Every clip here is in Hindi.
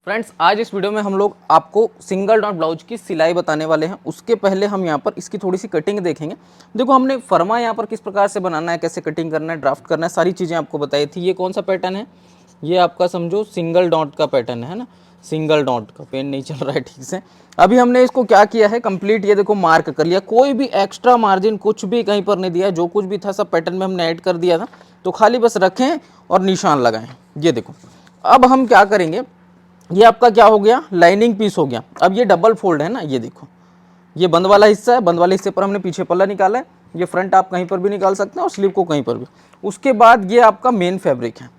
फ्रेंड्स, आज इस वीडियो में हम लोग आपको सिंगल डॉट ब्लाउज की सिलाई बताने वाले हैं। उसके पहले हम यहाँ पर इसकी थोड़ी सी कटिंग देखेंगे। देखो, हमने फर्मा यहाँ पर किस प्रकार से बनाना है, कैसे कटिंग करना है, ड्राफ्ट करना है, सारी चीज़ें आपको बताई थी। ये कौन सा पैटर्न है? ये आपका समझो सिंगल डॉट का पैटर्न है ना। सिंगल डॉट का पेन नहीं चल रहा है ठीक से। अभी हमने इसको क्या किया है, कंप्लीट ये देखो मार्क कर लिया। कोई भी एक्स्ट्रा मार्जिन कुछ भी कहीं पर नहीं दिया है। जो कुछ भी था सब पैटर्न में हमने ऐड कर दिया था। तो खाली बस रखें और निशान लगाएं। ये देखो, अब हम क्या करेंगे, ये आपका क्या हो गया, लाइनिंग पीस हो गया। अब ये डबल फोल्ड है ना, ये देखो, ये बंद वाला हिस्सा है। बंद वाले हिस्से पर हमने पीछे पल्ला निकाला है। ये फ्रंट आप कहीं पर भी निकाल सकते हैं और स्लीव को कहीं पर भी। उसके बाद ये आपका मेन फैब्रिक है।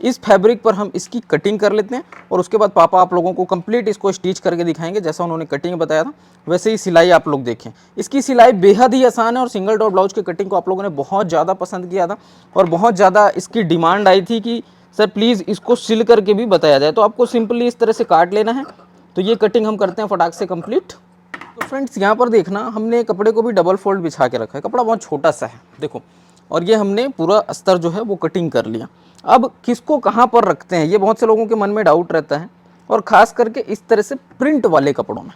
इस फैब्रिक पर हम इसकी कटिंग कर लेते हैं और उसके बाद पापा आप लोगों को कंप्लीट इसको स्टिच करके दिखाएंगे। जैसा उन्होंने कटिंग बताया था वैसे ही सिलाई आप लोग देखें। इसकी सिलाई बेहद ही आसान है और सिंगल डॉट ब्लाउज की कटिंग को आप लोगों ने बहुत ज़्यादा पसंद किया था और बहुत ज़्यादा इसकी डिमांड आई थी कि सर प्लीज़ इसको सिल करके भी बताया जाए। तो आपको सिंपली इस तरह से काट लेना है। तो ये कटिंग हम करते हैं फटाक से कंप्लीट। तो फ्रेंड्स, यहाँ पर देखना, हमने कपड़े को भी डबल फोल्ड बिछा के रखा है। कपड़ा बहुत छोटा सा है देखो, और ये हमने पूरा अस्तर जो है वो कटिंग कर लिया। अब किसको कहाँ पर रखते हैं, ये बहुत से लोगों के मन में डाउट रहता है, और ख़ास करके इस तरह से प्रिंट वाले कपड़ों में।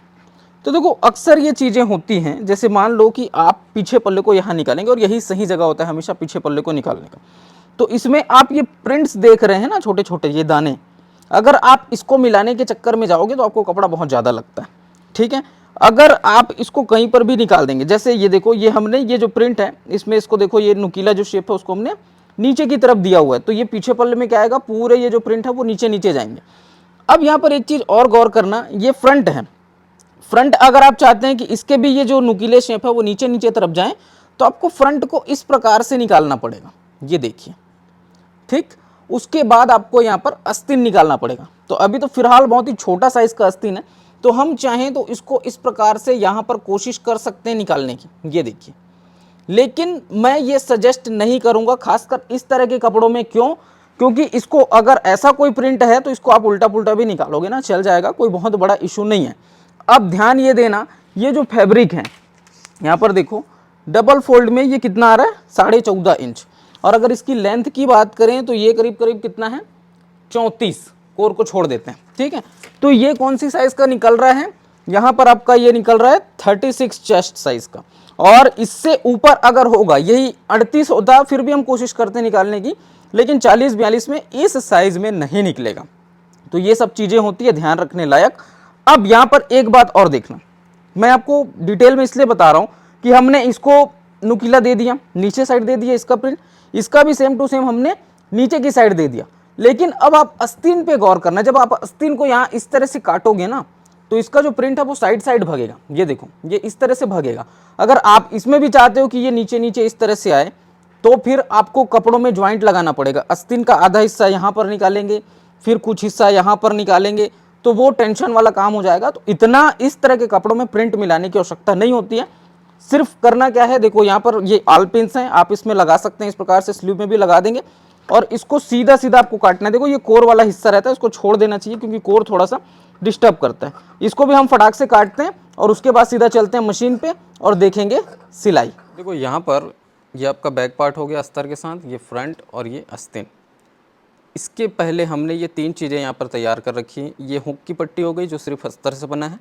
तो देखो, अक्सर ये चीज़ें होती हैं, जैसे मान लो कि आप पीछे पल्ले को यहाँ निकालेंगे और यही सही जगह होता है हमेशा पीछे पल्ले को निकालने का। तो इसमें आप ये प्रिंट्स देख रहे हैं ना, छोटे छोटे ये दाने, अगर आप इसको मिलाने के चक्कर में जाओगे तो आपको कपड़ा बहुत ज़्यादा लगता है। ठीक है, अगर आप इसको कहीं पर भी निकाल देंगे, जैसे ये देखो, ये हमने ये जो प्रिंट है इसमें इसको देखो, ये नुकीला जो शेप है उसको हमने नीचे की तरफ दिया हुआ है। तो ये पीछे पल्ले में क्या आएगा, पूरे ये जो प्रिंट है वो नीचे नीचे जाएंगे। अब यहाँ पर एक चीज़ और गौर करना, ये फ्रंट है। फ्रंट अगर आप चाहते हैं कि इसके भी ये जो नुकीले शेप है वो नीचे नीचे तरफ जाएं, तो आपको फ्रंट को इस प्रकार से निकालना पड़ेगा। ये देखिए, ठीक। उसके बाद आपको यहाँ पर आस्तीन निकालना पड़ेगा। तो अभी तो फिलहाल बहुत ही छोटा साइज का आस्तीन है, तो हम चाहें तो इसको इस प्रकार से यहाँ पर कोशिश कर सकते हैं निकालने की। ये देखिए, लेकिन मैं ये सजेस्ट नहीं करूँगा खासकर इस तरह के कपड़ों में। क्यों? क्योंकि इसको अगर ऐसा कोई प्रिंट है तो इसको आप उल्टा पुल्टा भी निकालोगे ना, चल जाएगा, कोई बहुत बड़ा इशू नहीं है। अब ध्यान ये देना, ये जो फैब्रिक है यहाँ पर देखो, डबल फोल्ड में ये कितना आ रहा है, 14.5 इंच। और अगर इसकी लेंथ की बात करें तो ये करीब करीब कितना है, 34। कोर को छोड़ देते हैं, ठीक है। तो ये कौन सी साइज का निकल रहा है, यहाँ पर आपका ये निकल रहा है 36 चेस्ट साइज का। और इससे ऊपर अगर होगा, यही 38 होता फिर भी हम कोशिश करते हैं निकालने की, लेकिन 40-42 में इस साइज में नहीं निकलेगा। तो ये सब चीज़ें होती है ध्यान रखने लायक। अब यहाँ पर एक बात और देखना, मैं आपको डिटेल में इसलिए बता रहा हूँ कि हमने इसको नुकीला दे दिया, नीचे साइड दे दिया इसका प्रिंट, इसका भी सेम टू सेम हमने नीचे की साइड दे दिया। लेकिन अब आप आस्तीन पे गौर करना, जब आप आस्तीन को यहाँ इस तरह से काटोगे ना, तो इसका जो प्रिंट है वो साइड साइड भागेगा। ये देखो, ये इस तरह से भागेगा। अगर आप इसमें भी चाहते हो कि ये नीचे नीचे इस तरह से आए, तो फिर आपको कपड़ों में ज्वाइंट लगाना पड़ेगा। आस्तीन का आधा हिस्सा यहाँ पर निकालेंगे, फिर कुछ हिस्सा यहाँ पर निकालेंगे, तो वो टेंशन वाला काम हो जाएगा। तो इतना इस तरह के कपड़ों में प्रिंट मिलाने की आवश्यकता नहीं होती है। सिर्फ करना क्या है, देखो यहाँ पर ये आल पिन्स हैं, आप इसमें लगा सकते हैं, इस प्रकार से स्लीव में भी लगा देंगे। और इसको सीधा सीधा आपको काटना है। देखो, ये कोर वाला हिस्सा रहता है, इसको छोड़ देना चाहिए क्योंकि कोर थोड़ा सा डिस्टर्ब करता है। इसको भी हम फटाक से काटते हैं और उसके बाद सीधा चलते हैं मशीन पे और देखेंगे सिलाई। देखो, यहाँ पर ये आपका बैक पार्ट हो गया अस्तर के साथ, ये फ्रंट और ये आस्तीन। इसके पहले हमने ये 3 चीज़ें यहाँ पर तैयार कर रखी हैं। ये हुक की पट्टी हो गई जो सिर्फ अस्तर से बना है,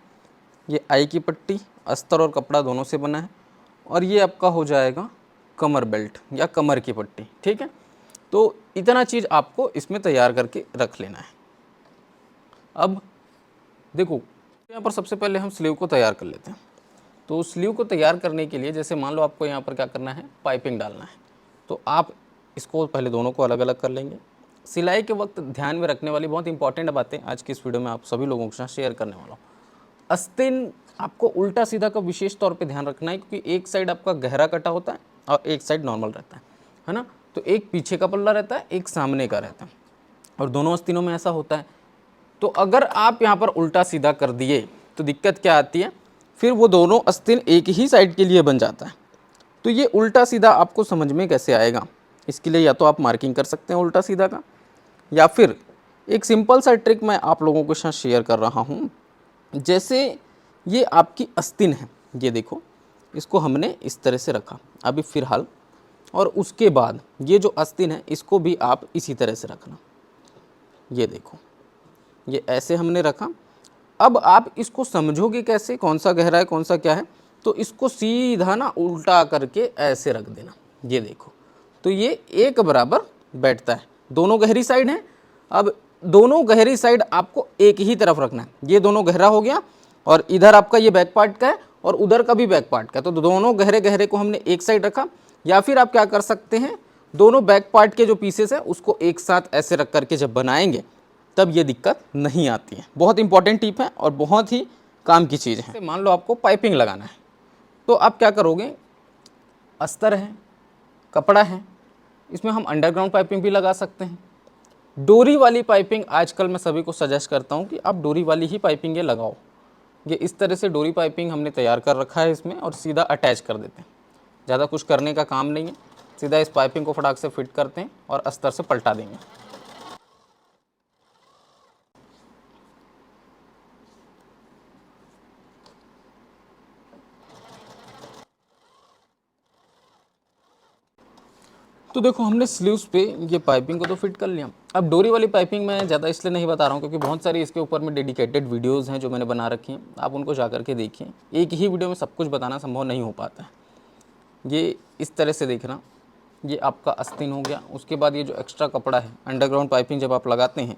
ये आई की पट्टी अस्तर और कपड़ा दोनों से बना है, और ये आपका हो जाएगा कमर बेल्ट या कमर की पट्टी। ठीक है, तो इतना चीज़ आपको इसमें तैयार करके रख लेना है। अब देखो, यहाँ पर सबसे पहले हम स्लीव को तैयार कर लेते हैं। तो स्लीव को तैयार करने के लिए, जैसे मान लो आपको यहाँ पर क्या करना है, पाइपिंग डालना है, तो आप इसको पहले दोनों को अलग अलग कर लेंगे। सिलाई के वक्त ध्यान में रखने वाली बहुत इंपॉर्टेंट बातें आज की इस वीडियो में आप सभी लोगों के साथ शेयर करने वाला हूँ। आस्तीन आपको उल्टा सीधा का विशेष तौर पे ध्यान रखना है, क्योंकि एक साइड आपका गहरा कटा होता है और एक साइड नॉर्मल रहता है ना। तो एक पीछे का पल्ला रहता है, एक सामने का रहता है, और दोनों आस्तीनों में ऐसा होता है। तो अगर आप यहाँ पर उल्टा सीधा कर दिए तो दिक्कत क्या आती है, फिर वो दोनों आस्तीन एक ही साइड के लिए बन जाता है। तो ये उल्टा सीधा आपको समझ में कैसे आएगा, इसके लिए या तो आप मार्किंग कर सकते हैं उल्टा सीधा का, या फिर एक सिंपल सा ट्रिक मैं आप लोगों के साथ शेयर कर रहा हूँ। जैसे ये आपकी आस्तीन है, ये देखो, इसको हमने इस तरह से रखा अभी फ़िलहाल, और उसके बाद ये जो आस्तीन है इसको भी आप इसी तरह से रखना। ये देखो, ये ऐसे हमने रखा। अब आप इसको समझोगे कैसे, कौन सा गहरा है कौन सा क्या है, तो इसको सीधा ना उल्टा करके ऐसे रख देना। ये देखो, तो ये एक बराबर बैठता है, दोनों गहरी साइड हैं। अब दोनों गहरी साइड आपको एक ही तरफ रखना है। ये दोनों गहरा हो गया और इधर आपका ये बैक पार्ट का है और उधर का भी बैक पार्ट का, तो दोनों गहरे गहरे को हमने एक साइड रखा। या फिर आप क्या कर सकते हैं, दोनों बैक पार्ट के जो पीसेस है उसको एक साथ ऐसे रख करके जब बनाएंगे तब ये दिक्कत नहीं आती है। बहुत इंपॉर्टेंट टिप है और बहुत ही काम की चीज़ है। मान लो आपको पाइपिंग लगाना है, तो आप क्या करोगे, अस्तर है, कपड़ा है, इसमें हम अंडरग्राउंड पाइपिंग भी लगा सकते हैं। डोरी वाली पाइपिंग आजकल मैं सभी को सजेस्ट करता हूँ कि आप डोरी वाली ही पाइपिंग ये लगाओ। ये इस तरह से डोरी पाइपिंग हमने तैयार कर रखा है इसमें और सीधा अटैच कर देते हैं। ज़्यादा कुछ करने का काम नहीं है, सीधा इस पाइपिंग को फटाक से फिट करते हैं और अस्तर से पलटा देंगे। तो देखो हमने स्लीव्स पे ये पाइपिंग को तो फिट कर लिया। अब डोरी वाली पाइपिंग मैं ज़्यादा इसलिए नहीं बता रहा हूँ क्योंकि बहुत सारी इसके ऊपर में डेडिकेटेड वीडियोस हैं जो मैंने बना रखी हैं, आप उनको जा करके देखिए। एक ही वीडियो में सब कुछ बताना संभव नहीं हो पाता है। ये इस तरह से देखना, ये आपका आस्तीन हो गया। उसके बाद ये जो एक्स्ट्रा कपड़ा है, अंडरग्राउंड पाइपिंग जब आप लगाते हैं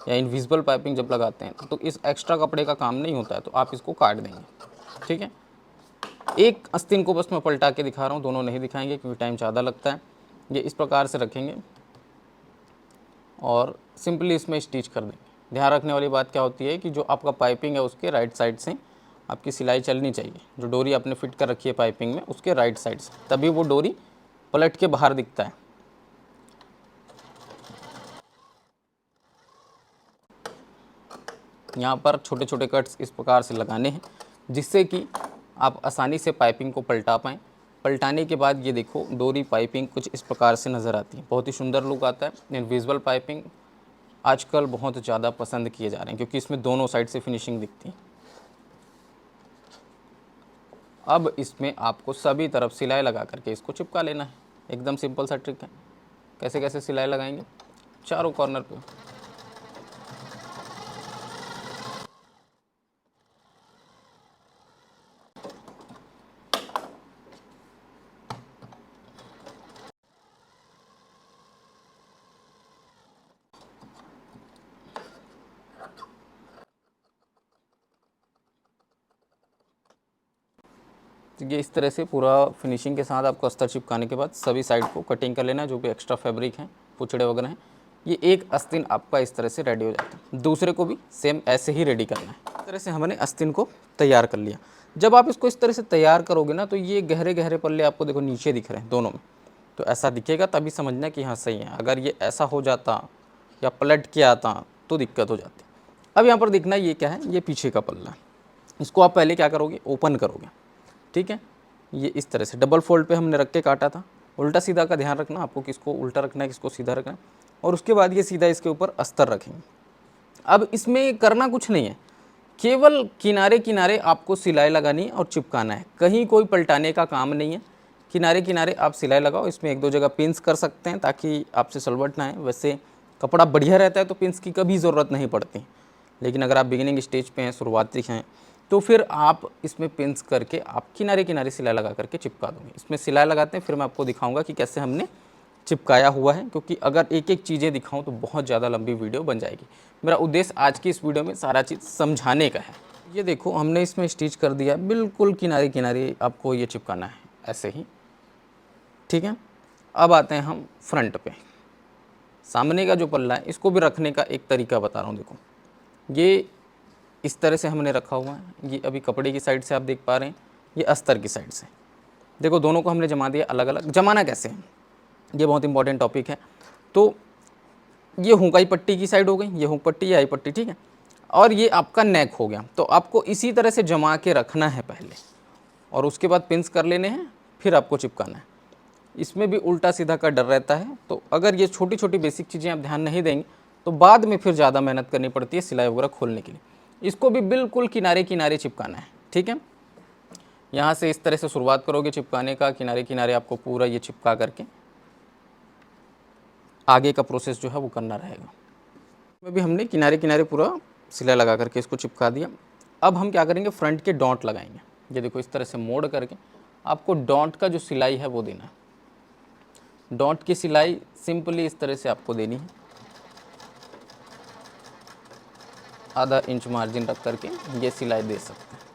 या इनविजिबल पाइपिंग जब लगाते हैं तो इस एक्स्ट्रा कपड़े का काम नहीं होता है, तो आप इसको काट देंगे। ठीक है, एक आस्तीन को बस मैं पलटा के दिखा रहा हूँ, दोनों नहीं दिखाएंगे क्योंकि टाइम ज़्यादा लगता है। ये इस प्रकार से रखेंगे और सिंपली इसमें स्टिच कर देंगे। ध्यान रखने वाली बात क्या होती है कि जो आपका पाइपिंग है उसके राइट साइड से आपकी सिलाई चलनी चाहिए। जो डोरी आपने फिट कर रखी है पाइपिंग में उसके राइट साइड से, तभी वो डोरी पलट के बाहर दिखता है। यहाँ पर छोटे छोटे कट्स इस प्रकार से लगाने हैं जिससे कि आप आसानी से पाइपिंग को पलटा पाएँ। पलटाने के बाद ये देखो डोरी पाइपिंग कुछ इस प्रकार से नज़र आती है, बहुत ही सुंदर लुक आता है। इनविजिबल पाइपिंग आजकल बहुत ज़्यादा पसंद किए जा रहे हैं क्योंकि इसमें दोनों साइड से फिनिशिंग दिखती है। अब इसमें आपको सभी तरफ सिलाई लगा करके इसको चिपका लेना है। एकदम सिंपल सा ट्रिक है। कैसे कैसे सिलाई लगाएंगे, चारों कॉर्नर पे। तो ये इस तरह से पूरा फिनिशिंग के साथ आपको अस्तर चिपकाने के बाद सभी साइड को कटिंग कर लेना है। जो भी एक्स्ट्रा फैब्रिक है, पुछड़े वगैरह हैं, ये एक आस्तीन आपका इस तरह से रेडी हो जाता है। दूसरे को भी सेम ऐसे ही रेडी करना है। इस तरह से हमने आस्तीन को तैयार कर लिया। जब आप इसको इस तरह से तैयार करोगे ना, तो ये गहरे गहरे पल्ले आपको देखो नीचे दिख रहे हैं दोनों में, तो ऐसा दिखेगा तभी समझना कि हाँ सही है। अगर ये ऐसा हो जाता या पलट के आता तो दिक्कत हो जाती। अब यहाँ पर देखना ये क्या है, ये पीछे का पल्ला। इसको आप पहले क्या करोगे, ओपन करोगे। ठीक है, ये इस तरह से डबल फोल्ड पे हमने रख के काटा था। उल्टा सीधा का ध्यान रखना आपको, किसको उल्टा रखना है किसको सीधा रखना है। और उसके बाद ये सीधा इसके ऊपर अस्तर रखेंगे। अब इसमें करना कुछ नहीं है, केवल किनारे किनारे आपको सिलाई लगानी है और चिपकाना है। कहीं कोई पलटाने का काम नहीं है। किनारे किनारे आप सिलाई लगाओ। इसमें एक दो जगह पिंस कर सकते हैं ताकि आपसे सलवट ना आए। वैसे कपड़ा बढ़िया रहता है तो पिंस की कभी ज़रूरत नहीं पड़ती, लेकिन अगर आप बिगिनिंग स्टेज पे हैं, शुरुआती हैं, तो फिर आप इसमें पिंस करके आप किनारे किनारे सिलाई लगा करके चिपका दोगे। इसमें सिलाई लगाते हैं, फिर मैं आपको दिखाऊंगा कि कैसे हमने चिपकाया हुआ है, क्योंकि अगर एक एक चीज़ें दिखाऊं तो बहुत ज़्यादा लंबी वीडियो बन जाएगी। मेरा उद्देश्य आज की इस वीडियो में सारा चीज़ समझाने का है। ये देखो हमने इसमें स्टिच कर दिया, बिल्कुल किनारे किनारे आपको ये चिपकाना है ऐसे ही। ठीक है, अब आते हैं हम फ्रंट पे। सामने का जो पल्ला है इसको भी रखने का एक तरीका बता रहा हूँ। देखो ये इस तरह से हमने रखा हुआ है। ये अभी कपड़े की साइड से आप देख पा रहे हैं, ये अस्तर की साइड से। देखो दोनों को हमने जमा दिया अलग अलग। जमाना कैसे है, ये बहुत इंपॉर्टेंट टॉपिक है। तो ये हुकाई पट्टी की साइड हो गई, ये हुक पट्टी, ये आई पट्टी। ठीक है, और ये आपका नेक हो गया। तो आपको इसी तरह से जमा के रखना है पहले, और उसके बाद पिंस कर लेने हैं, फिर आपको चिपकाना है। इसमें भी उल्टा सीधा का डर रहता है, तो अगर ये छोटी छोटी बेसिक चीज़ें आप ध्यान नहीं देंगे तो बाद में फिर ज़्यादा मेहनत करनी पड़ती है सिलाई वगैरह खोलने के लिए। इसको भी बिल्कुल किनारे किनारे चिपकाना है। ठीक है, यहाँ से इस तरह से शुरुआत करोगे चिपकाने का, किनारे किनारे आपको पूरा ये चिपका करके आगे का प्रोसेस जो है वो करना रहेगा। में भी हमने किनारे किनारे पूरा सिलाई लगा करके इसको चिपका दिया। अब हम क्या करेंगे, फ्रंट के डॉट लगाएंगे। ये देखो इस तरह से मोड़ करके आपको डॉट का जो सिलाई है वो देना है। डॉट की सिलाई सिंपली इस तरह से आपको देनी है, आधा इंच मार्जिन रख करके ये सिलाई दे सकते हैं।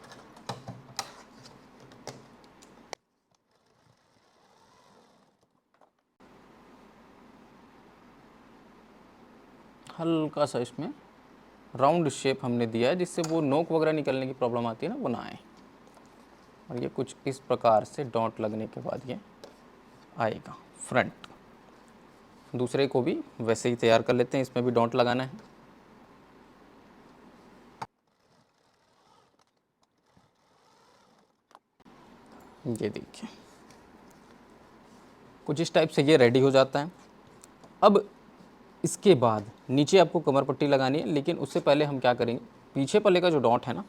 हल्का सा इसमें राउंड शेप हमने दिया है, जिससे वो नोक वगैरह निकलने की प्रॉब्लम आती है ना, वो ना आए। और ये कुछ इस प्रकार से डॉट लगने के बाद ये आएगा फ्रंट। दूसरे को भी वैसे ही तैयार कर लेते हैं, इसमें भी डॉट लगाना है। ये देखिए कुछ इस टाइप से ये रेडी हो जाता है। अब इसके बाद नीचे आपको कमर पट्टी लगानी है, लेकिन उससे पहले हम क्या करेंगे, पीछे पल्ले का जो डॉट है ना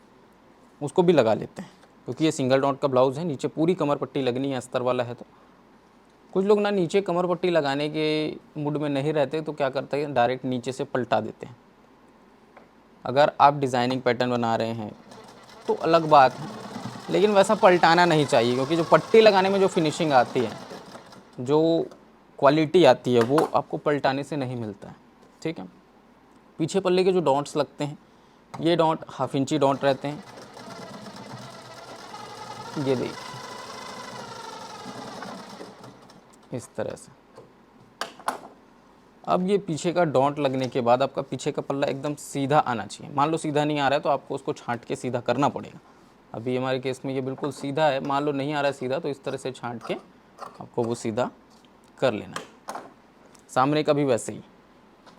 उसको भी लगा लेते हैं, क्योंकि ये सिंगल डॉट का ब्लाउज़ है। नीचे पूरी कमर पट्टी लगनी है, अस्तर वाला है। तो कुछ लोग ना नीचे कमर पट्टी लगाने के मूड में नहीं रहते, तो क्या करते हैं, डायरेक्ट नीचे से पलटा देते हैं। अगर आप डिज़ाइनिंग पैटर्न बना रहे हैं तो अलग बात है, लेकिन वैसा पलटाना नहीं चाहिए, क्योंकि जो पट्टी लगाने में जो फिनिशिंग आती है, जो क्वालिटी आती है, वो आपको पलटाने से नहीं मिलता है। ठीक है। पीछे पल्ले के जो डॉट्स लगते हैं, ये डॉट हाफ इंची डॉट रहते हैं। ये देखिए इस तरह से। अब ये पीछे का डॉट लगने के बाद आपका पीछे का पल्ला एकदम सीधा आना चाहिए। मान लो सीधा नहीं आ रहा है तो आपको उसको छांट के सीधा करना पड़ेगा। अभी हमारे केस में ये बिल्कुल सीधा है, मान लो नहीं आ रहा है सीधा, तो इस तरह से छांट के आपको वो सीधा कर लेना है। सामने का भी वैसे ही।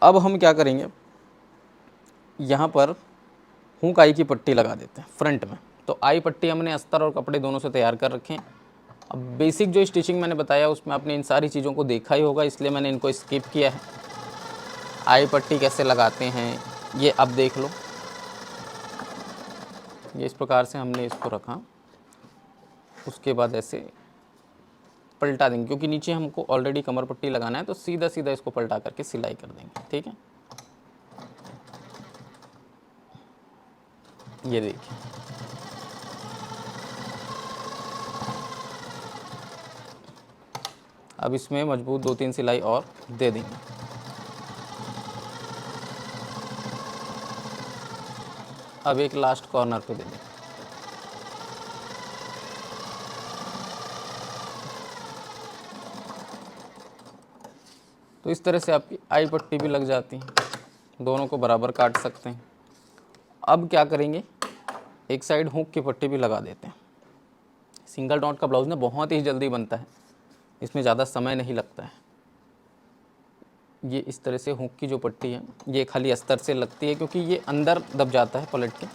अब हम क्या करेंगे, यहाँ पर हुक आई की पट्टी लगा देते हैं फ्रंट में। तो आई पट्टी हमने अस्तर और कपड़े दोनों से तैयार कर रखे हैं। अब बेसिक जो स्टिचिंग मैंने बताया उसमें आपने इन सारी चीज़ों को देखा ही होगा, इसलिए मैंने इनको स्किप किया है। आई पट्टी कैसे लगाते हैं ये अब देख लो। ये इस प्रकार से हमने इसको रखा, उसके बाद ऐसे पलटा देंगे, क्योंकि नीचे हमको ऑलरेडी कमर पट्टी लगाना है, तो सीधा सीधा इसको पलटा करके सिलाई कर देंगे। ठीक है। ये देखिए अब इसमें मजबूत 2-3 सिलाई और दे देंगे। अब एक लास्ट कॉर्नर पे दे देंगे। तो इस तरह से आपकी आई पट्टी भी लग जाती है, दोनों को बराबर काट सकते हैं। अब क्या करेंगे, एक साइड हुक की पट्टी भी लगा देते हैं। सिंगल डॉट का ब्लाउज ना बहुत ही जल्दी बनता है, इसमें ज़्यादा समय नहीं लगता है। ये इस तरह से हुक की जो पट्टी है ये खाली अस्तर से लगती है, क्योंकि ये अंदर दब जाता है पलट के।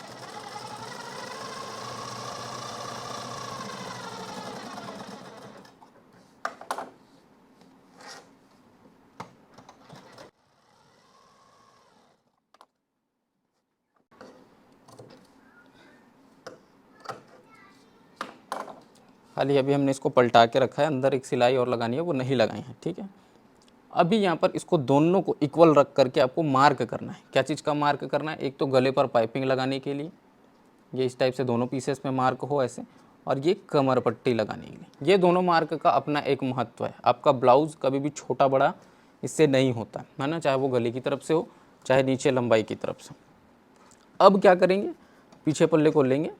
खाली अभी हमने इसको पलटा के रखा है, अंदर एक सिलाई और लगानी है, वो नहीं लगाई है। ठीक है। अभी यहाँ पर इसको दोनों को इक्वल रख करके आपको मार्क करना है। क्या चीज़ का मार्क करना है, एक तो गले पर पाइपिंग लगाने के लिए, ये इस टाइप से दोनों पीसेस में मार्क हो ऐसे, और ये कमर पट्टी लगाने के लिए। ये दोनों मार्क का अपना एक महत्व है। आपका ब्लाउज़ कभी भी छोटा बड़ा इससे नहीं होता है ना, चाहे वो गले की तरफ से हो चाहे नीचे लंबाई की तरफ से। अब क्या करेंगे, पीछे पल्ले को लेंगे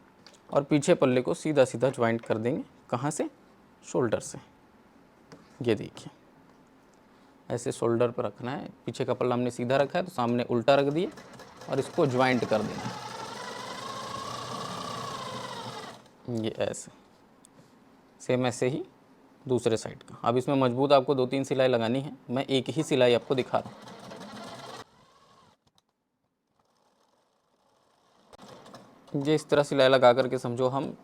और पीछे पल्ले को सीधा सीधा ज्वाइंट कर देंगे। कहाँ से, शोल्डर से। ये देखिए ऐसे शोल्डर पर रखना है। पीछे का पल्ला हमने सीधा रखा है तो सामने उल्टा रख दिए और इसको ज्वाइंट कर देना है। ये ऐसे, सेम ऐसे ही दूसरे साइड का। अब इसमें मजबूत आपको 2-3 सिलाई लगानी है, मैं एक ही सिलाई आपको दिखा रहा हूँ। ये इस तरह सिलाई लगा करके समझो हम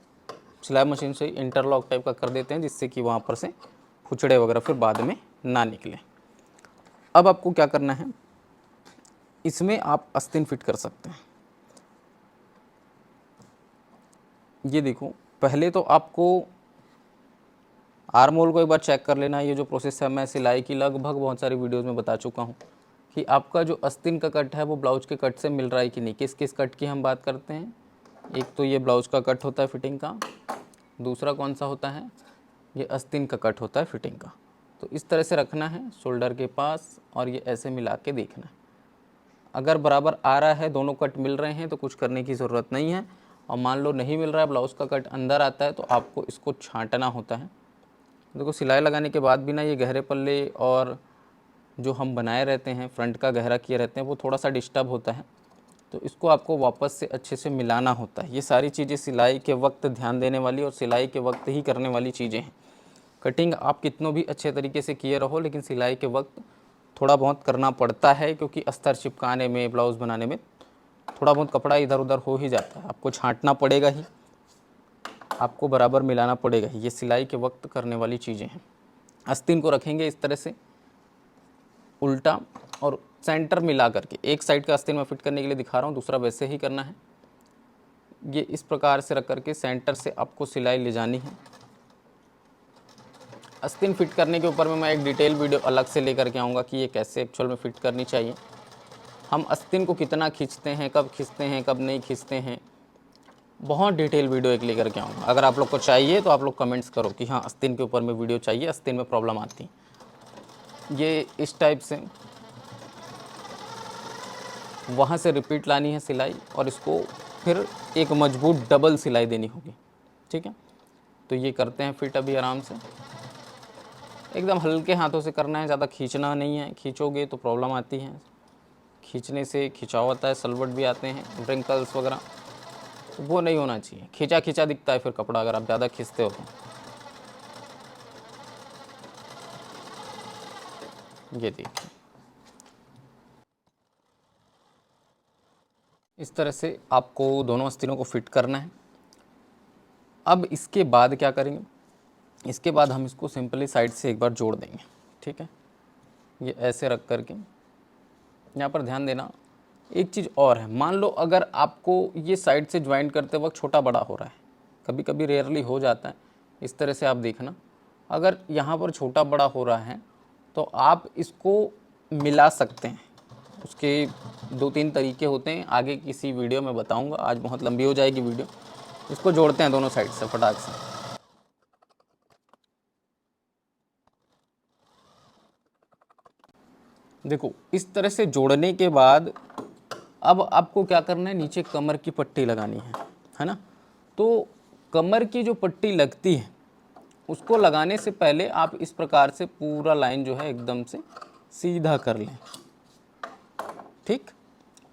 सिलाई मशीन से इंटरलॉक टाइप का कर देते हैं, जिससे कि वहाँ पर से फुचड़े वगैरह फिर बाद में ना निकले। अब आपको क्या करना है, इसमें आप आस्तीन फिट कर सकते हैं। ये देखो पहले तो आपको आर्म होल को एक बार चेक कर लेना। ये जो प्रोसेस है मैं सिलाई की लगभग बहुत सारी वीडियोज़ में बता चुका हूँ। कि आपका जो आस्तीन का कट है वो ब्लाउज के कट से मिल रहा है कि नहीं। किस किस कट की हम बात करते हैं, एक तो ये ब्लाउज का कट होता है फिटिंग का, दूसरा कौन सा होता है, ये आस्तीन का कट होता है फिटिंग का। तो इस तरह से रखना है शोल्डर के पास और ये ऐसे मिला के देखना है। अगर बराबर आ रहा है, दोनों कट मिल रहे हैं तो कुछ करने की ज़रूरत नहीं है। और मान लो नहीं मिल रहा है, ब्लाउज़ का कट अंदर आता है, तो आपको इसको छांटना होता है। देखो सिलाई लगाने के बाद भी ना ये गहरे पल्ले और जो हम बनाए रहते हैं, फ्रंट का गहरा किए रहते हैं, वो थोड़ा सा डिस्टर्ब होता है। तो इसको आपको वापस से अच्छे से मिलाना होता है। ये सारी चीज़ें सिलाई के वक्त ध्यान देने वाली और सिलाई के वक्त ही करने वाली चीज़ें हैं। कटिंग आप कितनों भी अच्छे तरीके से किए रहो, लेकिन सिलाई के वक्त थोड़ा बहुत करना पड़ता है, क्योंकि अस्तर चिपकाने में, ब्लाउज़ बनाने में थोड़ा बहुत कपड़ा इधर उधर हो ही जाता है। आपको छांटना पड़ेगा ही, आपको बराबर मिलाना पड़ेगा ही। ये सिलाई के वक्त करने वाली चीज़ें हैं। आस्तीन को रखेंगे इस तरह से उल्टा और सेंटर मिला करके। एक साइड का आस्तीन मैं फिट करने के लिए दिखा रहा हूँ, दूसरा वैसे ही करना है। ये इस प्रकार से रख करके सेंटर से आपको सिलाई ले जानी है। आस्तीन फिट करने के ऊपर में मैं एक डिटेल वीडियो अलग से लेकर के आऊँगा कि ये कैसे एक्चुअल में फिट करनी चाहिए। हम आस्तीन को कितना खींचते हैं, कब खींचते हैं, कब नहीं खींचते हैं, बहुत डिटेल वीडियो एक लेकर के आऊँगा। अगर आप लोग को चाहिए तो आप लोग कमेंट्स करो कि हाँ आस्तीन के ऊपर में वीडियो चाहिए, आस्तीन में प्रॉब्लम आती है। ये इस टाइप से वहाँ से रिपीट लानी है सिलाई और इसको फिर एक मजबूत डबल सिलाई देनी होगी। ठीक है, तो ये करते हैं फिट अभी आराम से। एकदम हल्के हाथों से करना है, ज़्यादा खींचना नहीं है। खींचोगे तो प्रॉब्लम आती है, खींचने से खिंचाव आता है, सलवट भी आते हैं, रिंकल्स वगैरह, वो नहीं होना चाहिए। खींचा खींचा दिखता है फिर कपड़ा अगर आप ज़्यादा खींचते हो तो। ये देखिए इस तरह से आपको दोनों आस्तीनों को फिट करना है। अब इसके बाद क्या करेंगे, इसके बाद हम इसको सिंपली साइड से एक बार जोड़ देंगे। ठीक है, ये ऐसे रख करके यहाँ पर ध्यान देना। एक चीज़ और है, मान लो अगर आपको ये साइड से ज्वाइंट करते वक्त छोटा बड़ा हो रहा है, कभी कभी रेयरली हो जाता है, इस तरह से आप देखना। अगर यहाँ पर छोटा बड़ा हो रहा है तो आप इसको मिला सकते हैं। उसके 2-3 तरीके होते हैं, आगे किसी वीडियो में बताऊंगा, आज बहुत लंबी हो जाएगी वीडियो। इसको जोड़ते हैं दोनों साइड से फटाक से। देखो इस तरह से जोड़ने के बाद अब आपको क्या करना है, नीचे कमर की पट्टी लगानी है ना। तो कमर की जो पट्टी लगती है उसको लगाने से पहले आप इस प्रकार से पूरा लाइन जो है एकदम से सीधा कर लें। ठीक,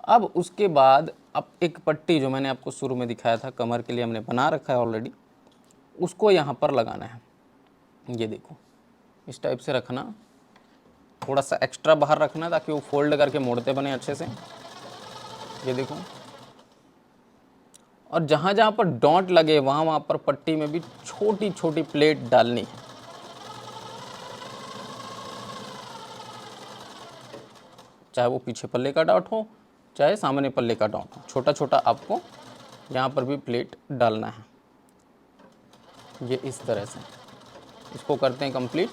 अब उसके बाद अब एक पट्टी जो मैंने आपको शुरू में दिखाया था, कमर के लिए हमने बना रखा है ऑलरेडी, उसको यहाँ पर लगाना है। ये देखो इस टाइप से रखना, थोड़ा सा एक्स्ट्रा बाहर रखना ताकि वो फोल्ड करके मोड़ते बने अच्छे से। ये देखो, और जहाँ जहाँ पर डॉट लगे वहाँ वहाँ पर पट्टी में भी छोटी छोटी प्लेट डालनी है। चाहे वो पीछे पल्ले का डॉट हो, चाहे सामने पल्ले का डॉट हो, छोटा छोटा आपको यहाँ पर भी प्लेट डालना है। ये इस तरह से इसको करते हैं कंप्लीट।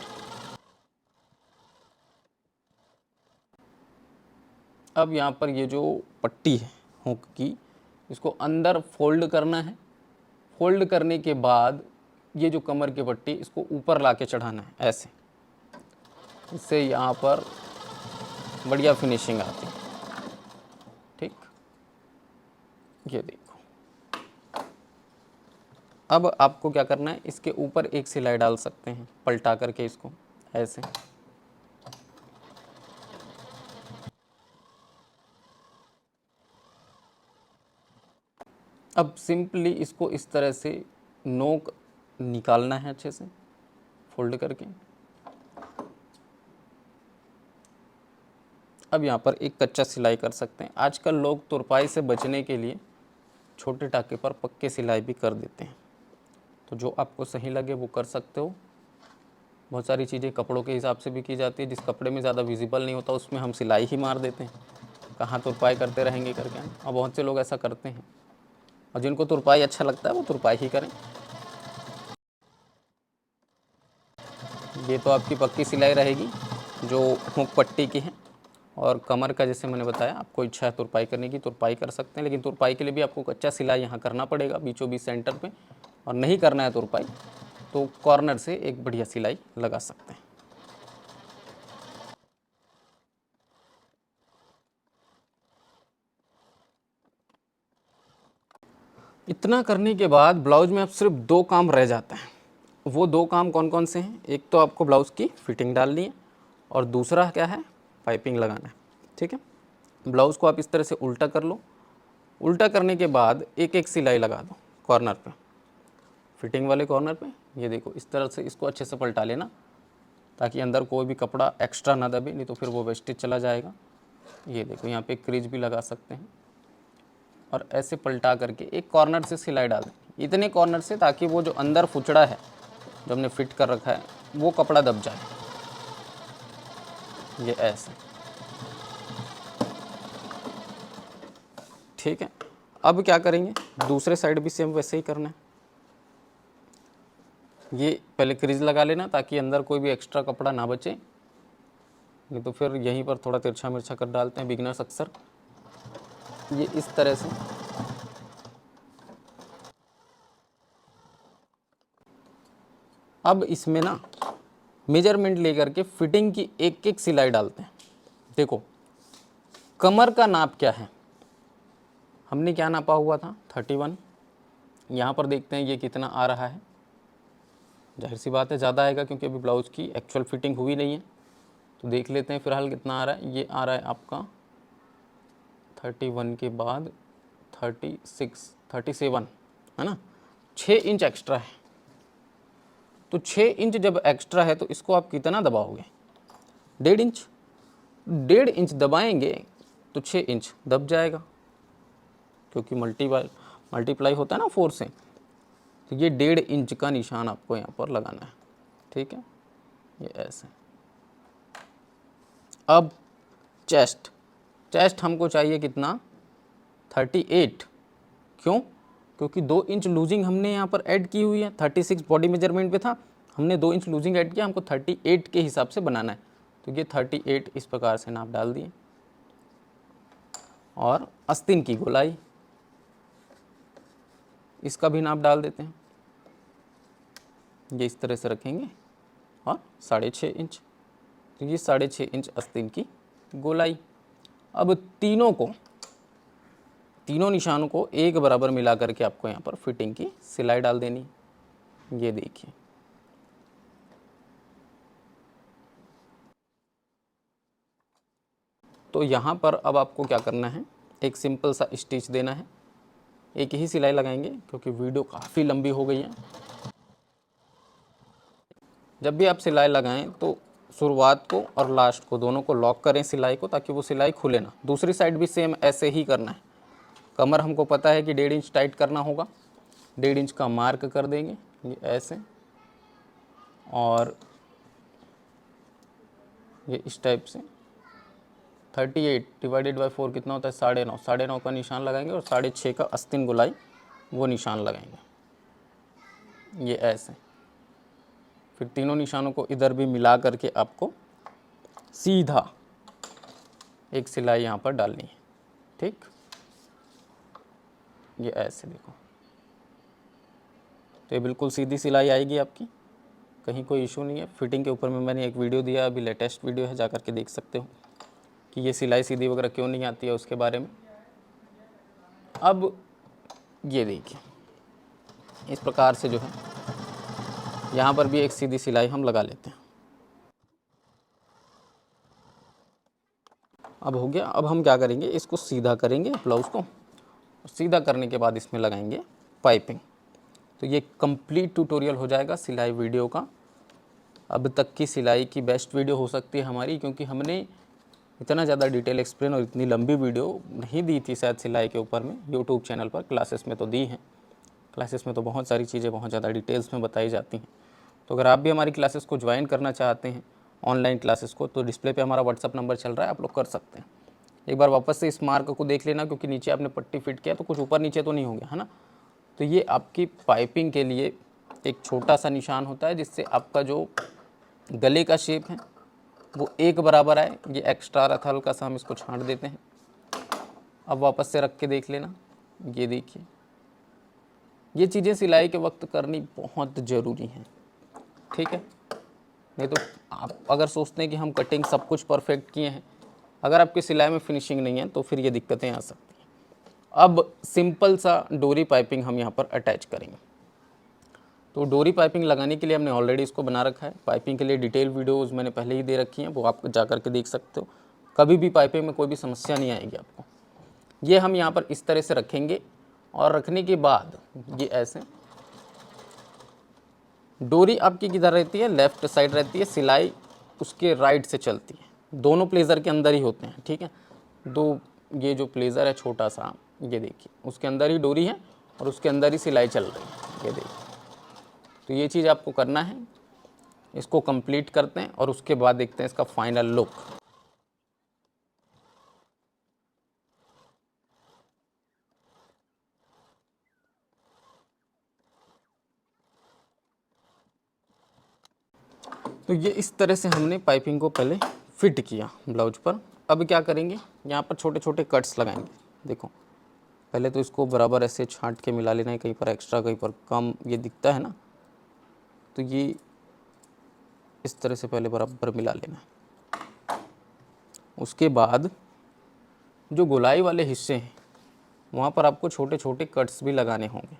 अब यहाँ पर ये जो पट्टी है हुक की, इसको अंदर फोल्ड करना है। फोल्ड करने के बाद ये जो कमर की पट्टी, इसको ऊपर लाके चढ़ाना है ऐसे। इससे यहाँ पर बढ़िया फिनिशिंग आती है। ठीक, ये देखो। अब आपको क्या करना है, इसके ऊपर एक सिलाई डाल सकते हैं पलटा करके इसको ऐसे। अब सिंपली इसको इस तरह से नोक निकालना है अच्छे से फोल्ड करके। अब यहाँ पर एक कच्चा सिलाई कर सकते हैं। आजकल लोग तुरपाई से बचने के लिए छोटे टाके पर पक्के सिलाई भी कर देते हैं, तो जो आपको सही लगे वो कर सकते हो। बहुत सारी चीज़ें कपड़ों के हिसाब से भी की जाती है, जिस कपड़े में ज़्यादा विजिबल नहीं होता उसमें हम सिलाई ही मार देते हैं, कहाँ तुरपाई करते रहेंगे करके। और बहुत से लोग ऐसा करते हैं, और जिनको तुरपाई अच्छा लगता है वो तुरपाई ही करें। ये तो आपकी पक्की सिलाई रहेगी जो हुक पट्टी की है। और कमर का जैसे मैंने बताया, आपको इच्छा है तुरपाई करने की तुरपाई कर सकते हैं, लेकिन तुरपाई के लिए भी आपको कच्चा सिलाई यहाँ करना पड़ेगा बीचों बीच सेंटर पे, और नहीं करना है तुरपाई तो कॉर्नर से एक बढ़िया सिलाई लगा सकते हैं। इतना करने के बाद ब्लाउज में अब सिर्फ 2 काम रह जाते हैं। वो 2 काम कौन कौन से हैं? एक तो आपको ब्लाउज़ की फिटिंग डालनी है और दूसरा क्या है, पाइपिंग लगाना है। ठीक है, ब्लाउज़ को आप इस तरह से उल्टा कर लो। उल्टा करने के बाद एक एक सिलाई लगा दो कॉर्नर पे, फिटिंग वाले कॉर्नर पे। ये देखो इस तरह से इसको अच्छे से पलटा लेना ताकि अंदर कोई भी कपड़ा एक्स्ट्रा ना दबे, नहीं तो फिर वो वेस्टेज चला जाएगा। ये देखो यहाँ पे क्रीज भी लगा सकते हैं, और ऐसे पलटा करके एक कॉर्नर से सिलाई डाल दें, इतने कॉर्नर से ताकि वो जो अंदर फुचड़ा है जो हमने फिट कर रखा है वो कपड़ा दब जाए। ये ऐसे, ठीक है। अब क्या करेंगे, दूसरे साइड भी सेम वैसे ही करना है। ये पहले क्रीज लगा लेना ताकि अंदर कोई भी एक्स्ट्रा कपड़ा ना बचे, नहीं तो फिर यहीं पर थोड़ा तिरछा मिर्चा कर डालते हैं बिगनर्स अक्सर। ये इस तरह से अब इसमें ना मेजरमेंट लेकर के फिटिंग की एक एक सिलाई डालते हैं। देखो कमर का नाप क्या है, हमने क्या नापा हुआ था 31। यहाँ पर देखते हैं ये कितना आ रहा है। जाहिर सी बात है ज़्यादा आएगा क्योंकि अभी ब्लाउज़ की एक्चुअल फिटिंग हुई नहीं है। तो देख लेते हैं फ़िलहाल कितना आ रहा है। ये आ रहा है आपका 31 के बाद 36 37 है ना, 6 इंच एक्स्ट्रा है। तो 6 इंच जब एक्स्ट्रा है तो इसको आप कितना दबाओगे, 1.5 इंच। 1.5 इंच दबाएंगे तो 6 इंच दब जाएगा, क्योंकि मल्टीप्लाई होता है ना 4 से। तो ये 1.5 इंच का निशान आपको यहाँ पर लगाना है। ठीक है, ये ऐसे। अब चेस्ट हमको चाहिए कितना, 38। क्यों, क्योंकि 2 इंच लूजिंग हमने यहाँ पर ऐड की हुई है। 36 बॉडी मेजरमेंट पे था, हमने 2 इंच लूजिंग ऐड किया, हमको 38 के हिसाब से बनाना है। तो ये 38 इस प्रकार से नाप डाल दिए। और आस्तीन की गोलाई, इसका भी नाप डाल देते हैं। ये इस तरह से रखेंगे और 6.5 इंच। तो ये 6.5 इंच आस्तीन की गोलाई। अब तीनों निशानों को एक बराबर मिला करके आपको यहाँ पर फिटिंग की सिलाई डाल देनी। ये देखिए, तो यहाँ पर अब आपको क्या करना है, एक सिंपल सा स्टिच देना है। एक ही सिलाई लगाएंगे क्योंकि वीडियो काफ़ी लंबी हो गई है। जब भी आप सिलाई लगाएं तो शुरुआत को और लास्ट को दोनों को लॉक करें सिलाई को, ताकि वो सिलाई खुले ना। दूसरी साइड भी सेम ऐसे ही करना है। कमर हमको पता है कि 1.5 इंच टाइट करना होगा, 1.5 इंच का मार्क कर देंगे ये ऐसे, और ये इस टाइप से 38 डिवाइडेड बाई 4 कितना होता है, 9.5। 9.5 का निशान लगाएंगे और 6.5 का आस्तीन गोलाई वो निशान लगाएंगे। ये ऐसे, फिर तीनों निशानों को इधर भी मिला करके आपको सीधा एक सिलाई यहाँ पर डालनी है। ठीक, ये ऐसे देखो, तो ये बिल्कुल सीधी सिलाई आएगी आपकी, कहीं कोई इशू नहीं है। फिटिंग के ऊपर में मैंने एक वीडियो दिया, अभी लेटेस्ट वीडियो है, जा कर के देख सकते हो कि ये सिलाई सीधी वगैरह क्यों नहीं आती है उसके बारे में। अब ये देखिए इस प्रकार से जो है यहाँ पर भी एक सीधी सिलाई हम लगा लेते हैं। अब हो गया। अब हम क्या करेंगे, इसको सीधा करेंगे ब्लाउज़ को, और सीधा करने के बाद इसमें लगाएंगे पाइपिंग। तो ये कंप्लीट ट्यूटोरियल हो जाएगा सिलाई वीडियो का। अब तक की सिलाई की बेस्ट वीडियो हो सकती है हमारी, क्योंकि हमने इतना ज़्यादा डिटेल एक्सप्लेन और इतनी लंबी वीडियो नहीं दी थी शायद सिलाई के ऊपर में यूट्यूब चैनल पर। क्लासेस में तो दी हैं, क्लासेस में तो बहुत सारी चीज़ें बहुत ज़्यादा डिटेल्स में बताई जाती हैं। तो अगर आप भी हमारी क्लासेस को ज्वाइन करना चाहते हैं, ऑनलाइन क्लासेस को, तो डिस्प्ले पे हमारा व्हाट्सअप नंबर चल रहा है, आप लोग कर सकते हैं। एक बार वापस से इस मार्क को देख लेना, क्योंकि नीचे आपने पट्टी फिट किया तो कुछ ऊपर नीचे तो नहीं हो गया, है ना। तो ये आपकी पाइपिंग के लिए एक छोटा सा निशान होता है, जिससे आपका जो गले का शेप है वो एक बराबर आए। ये एक्स्ट्रा रहा था हल्का सा, हम इसको छांट देते हैं। अब वापस से रख के देख लेना, ये देखिए, ये चीज़ें सिलाई के वक्त करनी बहुत ज़रूरी हैं, ठीक है। नहीं तो आप अगर सोचते हैं कि हम कटिंग सब कुछ परफेक्ट किए हैं, अगर आपकी सिलाई में फिनिशिंग नहीं है तो फिर ये दिक्कतें आ सकती हैं। अब सिंपल सा डोरी पाइपिंग हम यहाँ पर अटैच करेंगे। तो डोरी पाइपिंग लगाने के लिए हमने ऑलरेडी इसको बना रखा है। पाइपिंग के लिए डिटेल वीडियोज़ मैंने पहले ही दे रखी हैं, वो आप जा कर के देख सकते हो। कभी भी पाइपिंग में कोई भी समस्या नहीं आएगी आपको। ये हम यहाँ पर इस तरह से रखेंगे और रखने के बाद ये ऐसे, डोरी आपकी किधर रहती है, लेफ्ट साइड रहती है, सिलाई उसके राइट से चलती है। दोनों प्लेजर के अंदर ही होते हैं, ठीक है। दो ये जो प्लेजर है छोटा सा, ये देखिए, उसके अंदर ही डोरी है और उसके अंदर ही सिलाई चल रही है, ये देखिए। तो ये चीज़ आपको करना है। इसको कंप्लीट करते हैं और उसके बाद देखते हैं इसका फाइनल लुक। तो ये इस तरह से हमने पाइपिंग को पहले फिट किया ब्लाउज पर। अब क्या करेंगे, यहाँ पर छोटे छोटे कट्स लगाएंगे। देखो, पहले तो इसको बराबर ऐसे छांट के मिला लेना है, कहीं पर एक्स्ट्रा कहीं पर कम ये दिखता है ना, तो ये इस तरह से पहले बराबर मिला लेना है। उसके बाद जो गोलाई वाले हिस्से हैं वहाँ पर आपको छोटे छोटे कट्स भी लगाने होंगे।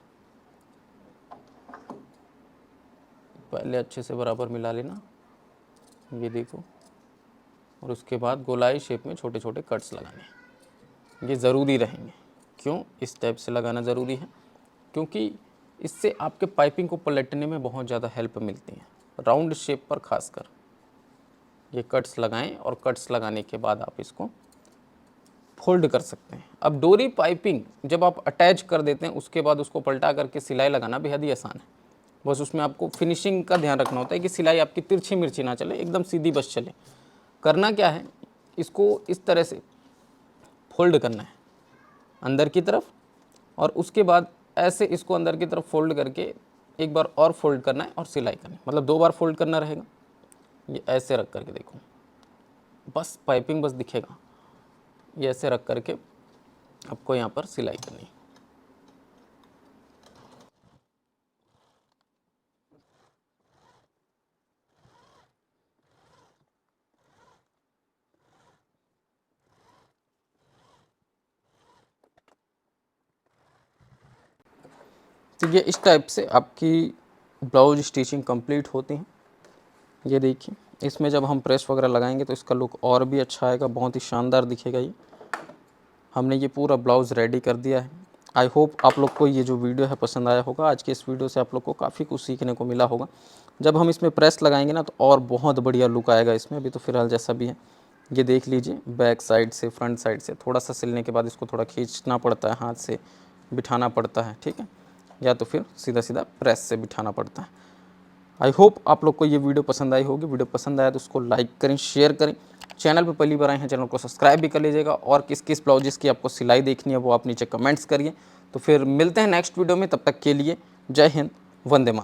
पहले अच्छे से बराबर मिला लेना, ये देखो, और उसके बाद गोलाई शेप में छोटे छोटे कट्स लगाने, ये ज़रूरी रहेंगे। क्यों इस टाइप से लगाना ज़रूरी है, क्योंकि इससे आपके पाइपिंग को पलटने में बहुत ज़्यादा हेल्प मिलती है। राउंड शेप पर खासकर ये कट्स लगाएं और कट्स लगाने के बाद आप इसको फोल्ड कर सकते हैं। अब डोरी पाइपिंग जब आप अटैच कर देते हैं उसके बाद उसको पलटा करके सिलाई लगाना बेहद ही आसान है। बस उसमें आपको फिनिशिंग का ध्यान रखना होता है कि सिलाई आपकी तिरछी मिर्ची ना चले, एकदम सीधी बस चले। करना क्या है, इसको इस तरह से फोल्ड करना है अंदर की तरफ, और उसके बाद ऐसे इसको अंदर की तरफ फोल्ड करके एक बार और फोल्ड करना है और सिलाई करनी है। मतलब 2 बार फोल्ड करना रहेगा। ये ऐसे रख करके देखो, बस पाइपिंग बस दिखेगा। ये ऐसे रख करके आपको यहाँ पर सिलाई करनी है। तो ये इस टाइप से आपकी ब्लाउज स्टिचिंग कंप्लीट होती है। ये देखिए, इसमें जब हम प्रेस वगैरह लगाएंगे तो इसका लुक और भी अच्छा आएगा, बहुत ही शानदार दिखेगा। ये हमने ये पूरा ब्लाउज़ रेडी कर दिया है। आई होप आप लोग को ये जो वीडियो है पसंद आया होगा। आज के इस वीडियो से आप लोग को काफ़ी कुछ सीखने को मिला होगा। जब हम इसमें प्रेस लगाएंगे ना तो और बहुत बढ़िया लुक आएगा इसमें। अभी तो फ़िलहाल जैसा भी है, ये देख लीजिए, बैक साइड से फ्रंट साइड से थोड़ा सा सिलने के बाद इसको थोड़ा खींचना पड़ता है, हाथ से बिठाना पड़ता है, ठीक है, या तो फिर सीधा सीधा प्रेस से बिठाना पड़ता है। आई होप आप लोग को ये वीडियो पसंद आई होगी। वीडियो पसंद आया तो उसको लाइक करें, शेयर करें। चैनल पर पहली बार आए हैं, चैनल को सब्सक्राइब भी कर लीजिएगा। और किस किस ब्लाउजेस की आपको सिलाई देखनी है वो आप नीचे कमेंट्स करिए। तो फिर मिलते हैं नेक्स्ट वीडियो में, तब तक के लिए जय हिंद, वंदे मातरम।